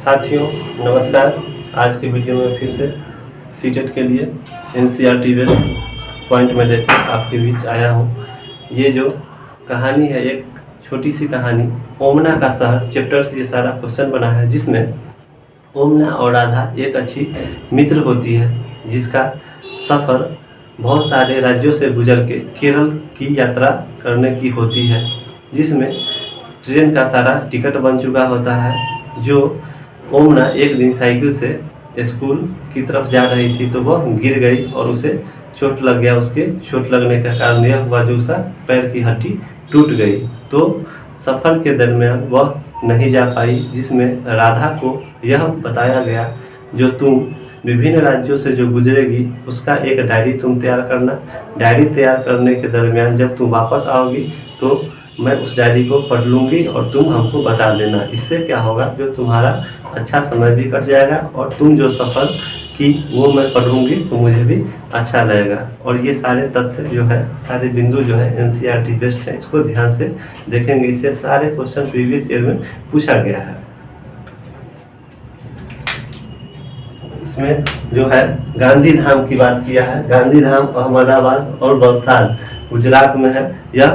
साथियों नमस्कार। आज के वीडियो में फिर से सीटेट के लिए एनसीईआरटी बेस्ड पॉइंट में लेकर आपके बीच आया हूँ। ये जो कहानी है एक छोटी सी कहानी, ओमना का शहर चैप्टर से ये सारा क्वेश्चन बना है, जिसमें ओमना और राधा एक अच्छी मित्र होती है, जिसका सफ़र बहुत सारे राज्यों से गुजर के केरल की यात्रा करने की होती है, जिसमें ट्रेन का सारा टिकट बन चुका होता है। जो ओमना एक दिन साइकिल से स्कूल की तरफ जा रही थी तो वह गिर गई और उसे चोट लग गया। उसके चोट लगने का कारण यह हुआ जो उसका पैर की हड्डी टूट गई, तो सफ़र के दरमियान वह नहीं जा पाई, जिसमें राधा को यह बताया गया जो तुम विभिन्न राज्यों से जो गुजरेगी उसका एक डायरी तुम तैयार करना। डायरी तैयार करने के दरमियान जब तुम वापस आओगी तो मैं उस डायरी को पढ़ लूँगी और तुम हमको बता देना। इससे क्या होगा, जो तुम्हारा अच्छा समय भी कट जाएगा और तुम जो सफ़र की वो मैं पढ़ूँगी तो मुझे भी अच्छा लगेगा। और ये सारे तथ्य जो है, सारे बिंदु जो है एनसीईआरटी बेस्ड है, इसको ध्यान से देखेंगे। इससे सारे क्वेश्चन प्रीवियस ईयर में पूछा गया है। इसमें जो है गांधी धाम की बात किया है। गांधी धाम अहमदाबाद और वलसाड गुजरात में है। यह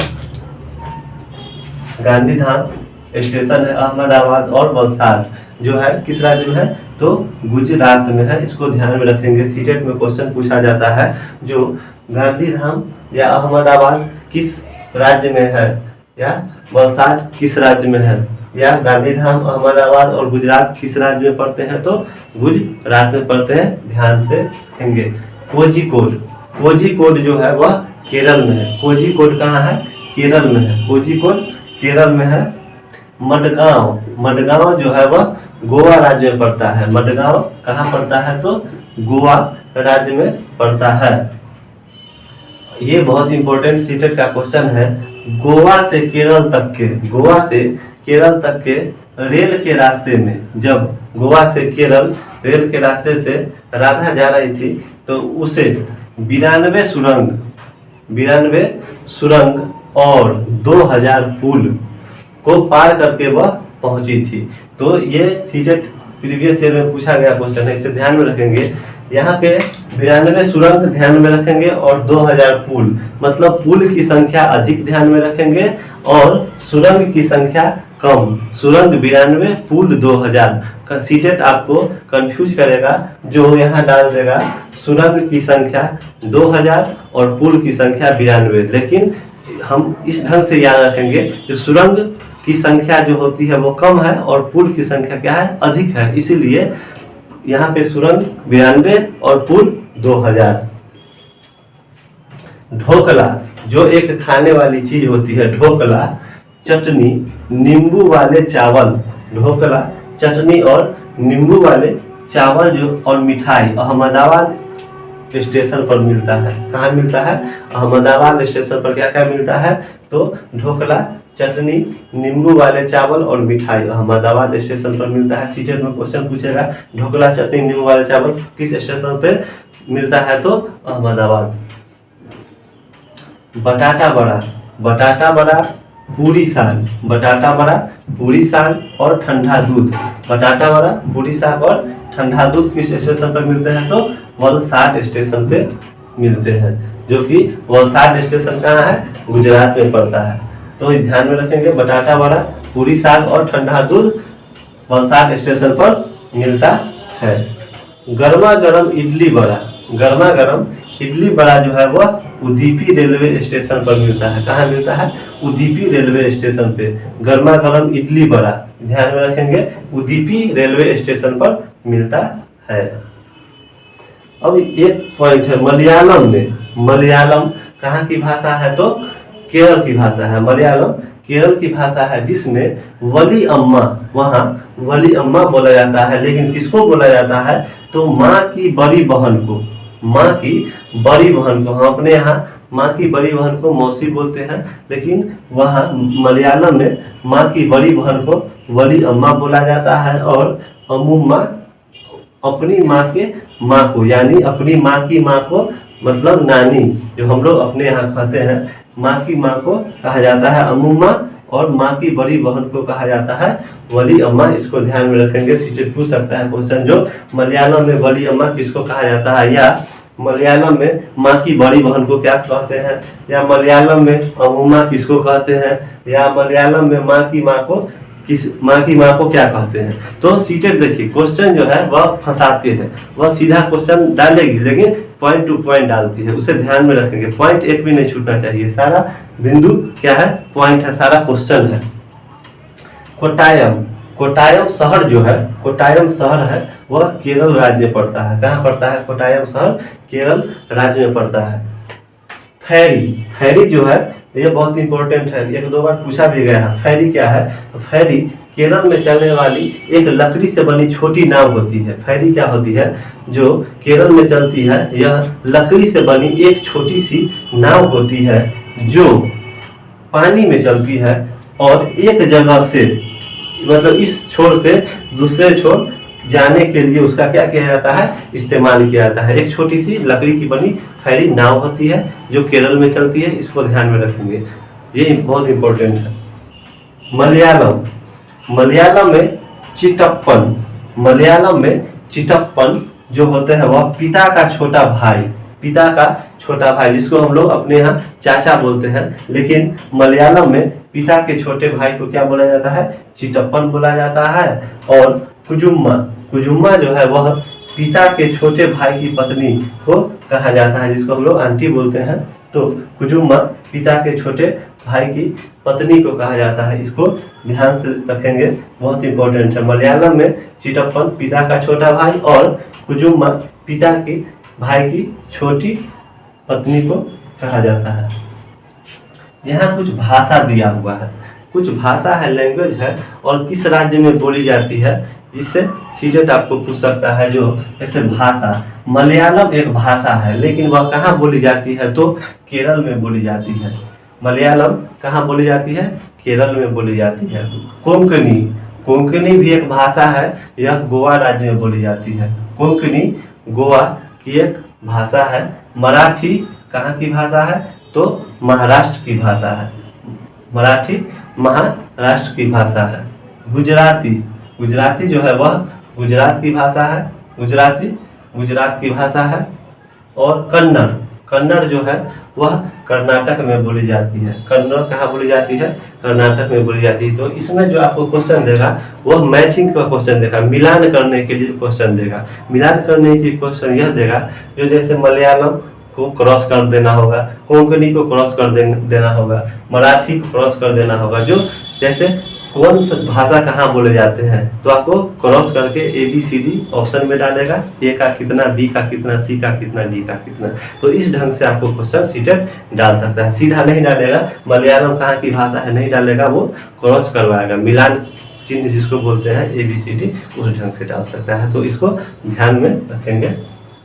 गांधी धाम स्टेशन है अहमदाबाद और वलसाड जो है किस राज्य में है, तो गुजरात में है। इसको ध्यान में रखेंगे, सीटेट में क्वेश्चन पूछा जाता है जो गांधी धाम या अहमदाबाद किस राज्य में है या वलसाड किस राज्य में है, या गांधी धाम अहमदाबाद और गुजरात किस राज्य में पढ़ते हैं, तो गुजरात में पढ़ते हैं। ध्यान से रखेंगे। कोझिकोड जो है वह केरल में है। कोझिकोड कहाँ है, केरल में है। कोझिकोड केरल में है। मडगांव जो है वह गोवा राज्य में पड़ता है। मडगांव कहाँ पड़ता है, तो गोवा राज्य में पड़ता है। ये बहुत इंपॉर्टेंट सीटेट का क्वेश्चन है। गोवा से केरल तक के रेल के रास्ते में, जब गोवा से केरल रेल के रास्ते से राधा जा रही थी तो उसे 92 सुरंग और 2000 पुल को पार करके वह पहुंची थी। तो ये सीटेट प्रीवियस ईयर में पूछा गया क्वेश्चन है, इसे ध्यान में रखेंगे। यहाँ पे 92 सुरंग ध्यान में रखेंगे और 2000 पुल, मतलब पुल की संख्या अधिक ध्यान में रखेंगे और सुरंग की संख्या कम। सुरंग 92, पुल 2000 का सीटेट आपको कंफ्यूज करेगा, जो यहाँ डाल देगा सुरंग की संख्या 2000 और पुल की संख्या 92। लेकिन हम इस ढंग से याद रखेंगे, जो सुरंग की संख्या जो होती है वो कम है और पुल की संख्या क्या है, अधिक है। इसीलिए यहाँ पे सुरंग 92 और पुल 2000। ढोकला जो एक खाने वाली चीज होती है, ढोकला चटनी नींबू वाले चावल, ढोकला चटनी और नींबू वाले चावल जो और मिठाई अहमदाबाद स्टेशन पर मिलता है। कहाँ मिलता है, अहमदाबाद स्टेशन पर क्या क्या मिलता है, तो ढोकला चटनी नींबू वाले चावल और मिठाई अहमदाबाद स्टेशन पर मिलता है। सीटेट में क्वेश्चन पूछेगा ढोकला चटनी नींबू वाले चावल किस स्टेशन पे मिलता है, तो अहमदाबाद। बटाटा बड़ा पूरी साग और ठंडा दूध। बटाटा बड़ा पूरी साग और ठंडा दूध किस स्टेशन पर मिलते हैं, तो वलसाड स्टेशन पे मिलते हैं, जो कि वलसाड स्टेशन कहाँ है, गुजरात में पड़ता है। तो ध्यान में रखेंगे, बटाटा बड़ा पूरी साग और ठंडा दूध वलसाड स्टेशन पर मिलता है। गर्मा गर्म इडली बड़ा जो है वह उदीपी रेलवे स्टेशन पर मिलता है। कहाँ मिलता है, उदीपी रेलवे स्टेशन पे गर्मा गर्म इडली बड़ा, ध्यान में रखेंगे, उदीपी रेलवे स्टेशन पर मिलता है। अब एक पॉइंट है मलयालम कहाँ की भाषा है, तो केरल की भाषा है। मलयालम केरल की भाषा है, जिसमें वली अम्मा, वहाँ वली अम्मा बोला जाता है। लेकिन किसको बोला जाता है, तो माँ की बड़ी बहन को हम अपने यहाँ माँ की बड़ी बहन को मौसी बोलते हैं, लेकिन वहाँ मलयालम में माँ की बड़ी बहन को वली अम्मा बोला जाता है। और अम्मुम्मा अपनी माँ के माँ को, यानी अपनी माँ की माँ को, मतलब नानी, जो हम लोग अपने यहाँ कहते हैं, माँ की माँ को कहा जाता है अम्मुम्मा और माँ की बड़ी बहन को कहा जाता है बड़ी अम्मा। इसको ध्यान में रखेंगे, सीटेट पूछ सकता है क्वेश्चन जो मलयालम में बड़ी अम्मा किसको कहा जाता है, या मलयालम में माँ की बड़ी बहन को क्या कहते हैं, या मलयालम में अम्मुमा किसको कहते हैं, या मलयालम में माँ की माँ को क्या कहते हैं। तो सीटेट देखिए क्वेश्चन जो है वह फंसाते हैं, वह सीधा क्वेश्चन डालेगी लेकिन पॉइंट टू पॉइंट डालती है, उसे ध्यान में रखेंगे। पॉइंट एक भी नहीं छूटना चाहिए, सारा बिंदु क्या है, पॉइंट है, सारा क्वेश्चन है। कोट्टायम, कोट्टायम शहर जो है, कोट्टायम शहर है वह केरल राज्य में पड़ता है। कहाँ पड़ता है कोट्टायम शहर, केरल राज्य में पड़ता है। फेरी, फेरी जो है ये बहुत इंपॉर्टेंट है, एक दो बार पूछा भी गया है। फेरी क्या है, तो फेरी केरल में चलने वाली एक लकड़ी से बनी छोटी नाव होती है। फेरी क्या होती है, जो केरल में चलती है, यह लकड़ी से बनी एक छोटी सी नाव होती है जो पानी में चलती है और एक जगह से, मतलब इस छोर से दूसरे छोर जाने के लिए उसका क्या किया जाता है, इस्तेमाल किया जाता है। एक छोटी सी लकड़ी की बनी फेरी नाव होती है जो केरल में चलती है, इसको ध्यान में रखेंगे, ये बहुत इंपॉर्टेंट है। मलयालम, मलयालम में चिटप्पन, मलयालम में चिटप्पन जो होते हैं वह पिता का छोटा भाई, पिता का छोटा भाई जिसको हम लोग अपने यहाँ चाचा बोलते हैं, लेकिन मलयालम में पिता के छोटे भाई को क्या बोला जाता है, चिटप्पन बोला जाता है। और कुजुम्मा, कुजुम्मा जो है वह पिता के छोटे भाई की पत्नी को कहा जाता है, जिसको हम लोग आंटी बोलते हैं। तो कुजुम्मा पिता के छोटे भाई की पत्नी को कहा जाता है, इसको ध्यान से रखेंगे, बहुत इंपॉर्टेंट है। मलयालम में चिटप्पन पिता का छोटा भाई और कुजुम्मा पिता की भाई की छोटी पत्नी को कहा जाता है। यहाँ कुछ भाषा दिया हुआ है, कुछ भाषा है, लैंग्वेज है, और किस राज्य में बोली जाती है, इससे सीटेट आपको पूछ सकता है। जो ऐसे भाषा, मलयालम एक भाषा है लेकिन वह कहाँ बोली जाती है, तो केरल में बोली जाती है। मलयालम कहाँ बोली जाती है, केरल में बोली जाती है। कोंकणी, कोंकणी भी एक भाषा है, यह गोवा राज्य में बोली जाती है। कोंकणी गोवा की एक भाषा है। मराठी कहाँ की भाषा है, तो महाराष्ट्र की भाषा है, मराठी महाराष्ट्र की भाषा है। गुजराती, गुजराती जो है वह गुजरात की भाषा है, गुजराती गुजरात की भाषा है। और कन्नड़, कन्नड़ जो है वह कर्नाटक में बोली जाती है। कन्नड़ कहाँ बोली जाती है, कर्नाटक में बोली जाती है। तो इसमें जो आपको क्वेश्चन देगा वह मैचिंग का क्वेश्चन देगा, मिलान करने के लिए क्वेश्चन देगा। मिलान करने की क्वेश्चन यह देगा जो जैसे मलयालम को क्रॉस कर देना होगा, कोंकणी को क्रॉस कर देना होगा, मराठी को क्रॉस कर देना होगा। जो जैसे कौन सा भाषा कहाँ बोले जाते हैं, तो आपको क्रॉस करके ABCD ऑप्शन में डालेगा, ए का कितना, बी का कितना, सी का कितना, डी का कितना। तो इस ढंग से आपको क्वेश्चन सीटेट डाल सकता है। सीधा नहीं डालेगा, मलयालम कहाँ की भाषा है नहीं डालेगा, वो क्रॉस करवाएगा, मिलान चिन्ह जिसको बोलते हैं ABCD, उस ढंग से डाल सकता है। तो इसको ध्यान में रखेंगे।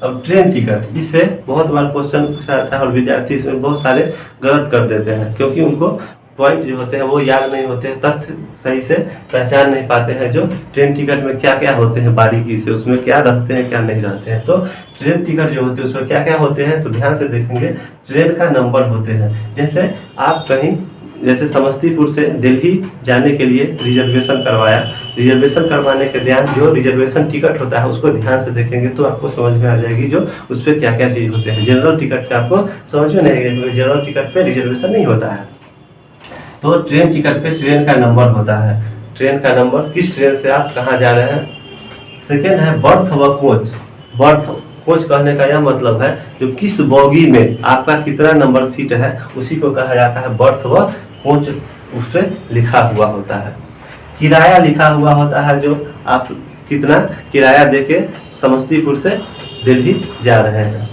अब ट्रेन टिकट, इससे बहुत बार क्वेश्चन पूछा जाता है और विद्यार्थी इसमें बहुत सारे गलत कर देते हैं, क्योंकि उनको पॉइंट जो होते हैं वो याद नहीं होते हैं, तथ्य सही से पहचान नहीं पाते हैं। जो ट्रेन टिकट में क्या क्या होते हैं बारीकी से, उसमें क्या रहते हैं क्या नहीं रहते हैं। तो ट्रेन टिकट जो होते हैं उसमें क्या क्या होते हैं, तो ध्यान से देखेंगे। ट्रेन का नंबर होते हैं, जैसे आप कहीं जैसे समस्तीपुर से दिल्ली जाने के लिए रिजर्वेशन करवाया, रिजर्वेशन करवाने के ध्यान जो रिजर्वेशन टिकट होता है उसको ध्यान से देखेंगे तो आपको समझ में आ जाएगी जो उस पर क्या क्या चीज़ होते हैं। जनरल टिकट पे आपको समझ में नहीं आएगा, क्योंकि जनरल टिकट पे रिजर्वेशन नहीं होता है। तो ट्रेन टिकट पे ट्रेन का नंबर होता है, ट्रेन का नंबर, किस ट्रेन से आप कहाँ जा रहे हैं। सेकेंड है बर्थ व कोच। बर्थ कोच कहने का यह मतलब है जो किस बोगी में आपका कितना नंबर सीट है उसी को कहा जाता है बर्थ व कोच, उस पर लिखा हुआ होता है। किराया लिखा हुआ होता है, जो आप कितना किराया देके समस्तीपुर से दिल्ली जा रहे हैं।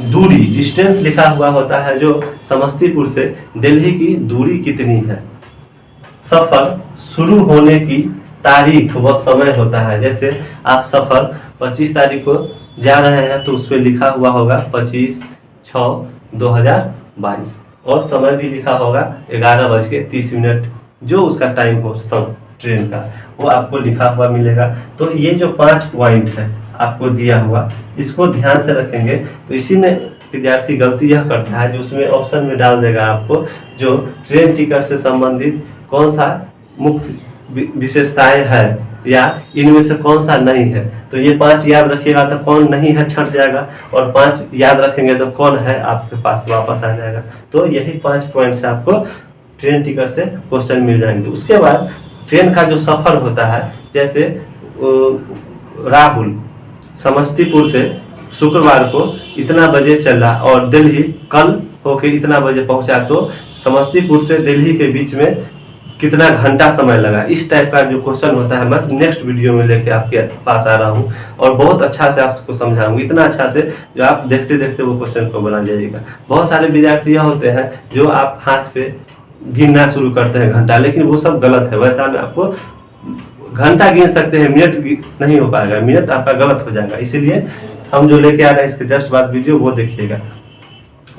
दूरी डिस्टेंस लिखा हुआ होता है, जो समस्तीपुर से दिल्ली की दूरी कितनी है। सफर शुरू होने की तारीख व समय होता है, जैसे आप सफर 25 तारीख को जा रहे हैं तो उस पर लिखा हुआ होगा 25/6/2022 और समय भी लिखा होगा 11:30, जो उसका टाइम हो सब ट्रेन का वो आपको लिखा हुआ मिलेगा। तो ये जो 5 पॉइंट है आपको दिया हुआ, इसको ध्यान से रखेंगे तो इसी में विद्यार्थी गलती यह करता है जो उसमें ऑप्शन में डाल देगा आपको जो ट्रेन टिकट से संबंधित कौन सा मुख्य विशेषताएं है या इनमें से कौन सा नहीं है। तो ये 5 याद रखिएगा तो कौन नहीं है छट जाएगा, और 5 याद रखेंगे तो कौन है आपके पास वापस आ जाएगा। तो यही 5 पॉइंट से आपको ट्रेन टिकट से क्वेश्चन मिल जाएंगे। उसके बाद ट्रेन का जो सफ़र होता है, जैसे राहुल समस्तीपुर से शुक्रवार को इतना बजे चला और दिल्ली कल होके इतना बजे पहुंचा, तो समस्तीपुर से दिल्ली के बीच में कितना घंटा समय लगा। इस टाइप का जो क्वेश्चन होता है मैं नेक्स्ट वीडियो में लेके आपके पास आ रहा हूँ और बहुत अच्छा से आपको समझाऊंगा, इतना अच्छा से जो आप देखते देखते वो क्वेश्चन को बना जाइएगा। बहुत सारे विद्यार्थी यह होते हैं जो आप हाथ पे गिनना शुरू करते हैं घंटा, लेकिन वो सब गलत है। वैसा में आपको घंटा गिन सकते हैं, मिनट नहीं हो पाएगा, मिनट आपका गलत हो जाएगा। इसीलिए हम जो लेके आ रहे हैं इसके जस्ट बाद वीडियो वो देखिएगा।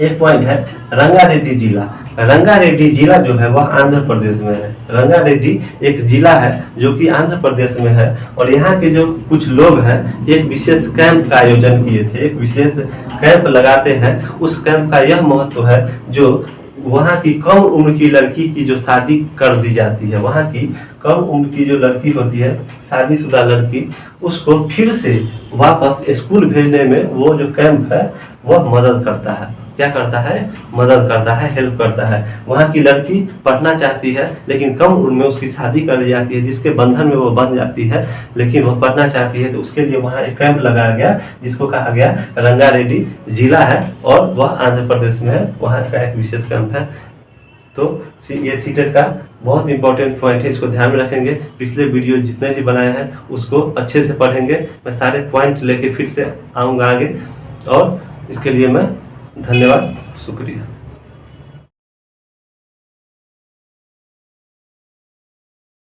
एक पॉइंट है रंगारेड्डी जिला। रंगारेड्डी जिला जो है वह आंध्र प्रदेश में है। रंगारेड्डी एक जिला है जो कि आंध्र प्रदेश में है, और यहाँ के जो कुछ लोग हैं एक विशेष कैंप का आयोजन किए थे, एक विशेष कैंप लगाते हैं। उस कैंप का यह महत्व है जो वहाँ की कम उम्र की लड़की की जो शादी कर दी जाती है, वहाँ की कम उम्र की जो लड़की होती है शादीशुदा लड़की, उसको फिर से वापस स्कूल भेजने में वो जो कैंप है वह मदद करता है। क्या करता है? मदद करता है, हेल्प करता है। वहाँ की लड़की पढ़ना चाहती है लेकिन कम उम्र में उसकी शादी कर दी जाती है, जिसके बंधन में वो बन जाती है, लेकिन वह पढ़ना चाहती है। तो उसके लिए वहाँ एक कैंप लगाया गया जिसको कहा गया रंगारेड्डी जिला है, और वह आंध्र प्रदेश में है। वहाँ का एक विशेष कैंप है। तो ये सीटेट का बहुत इंपॉर्टेंट पॉइंट है, इसको ध्यान में रखेंगे। पिछले वीडियो जितने भी बनाए हैं उसको अच्छे से पढ़ेंगे। मैं सारे पॉइंट लेके फिर से आऊँगा आगे, और इसके लिए मैं धन्यवाद, शुक्रिया।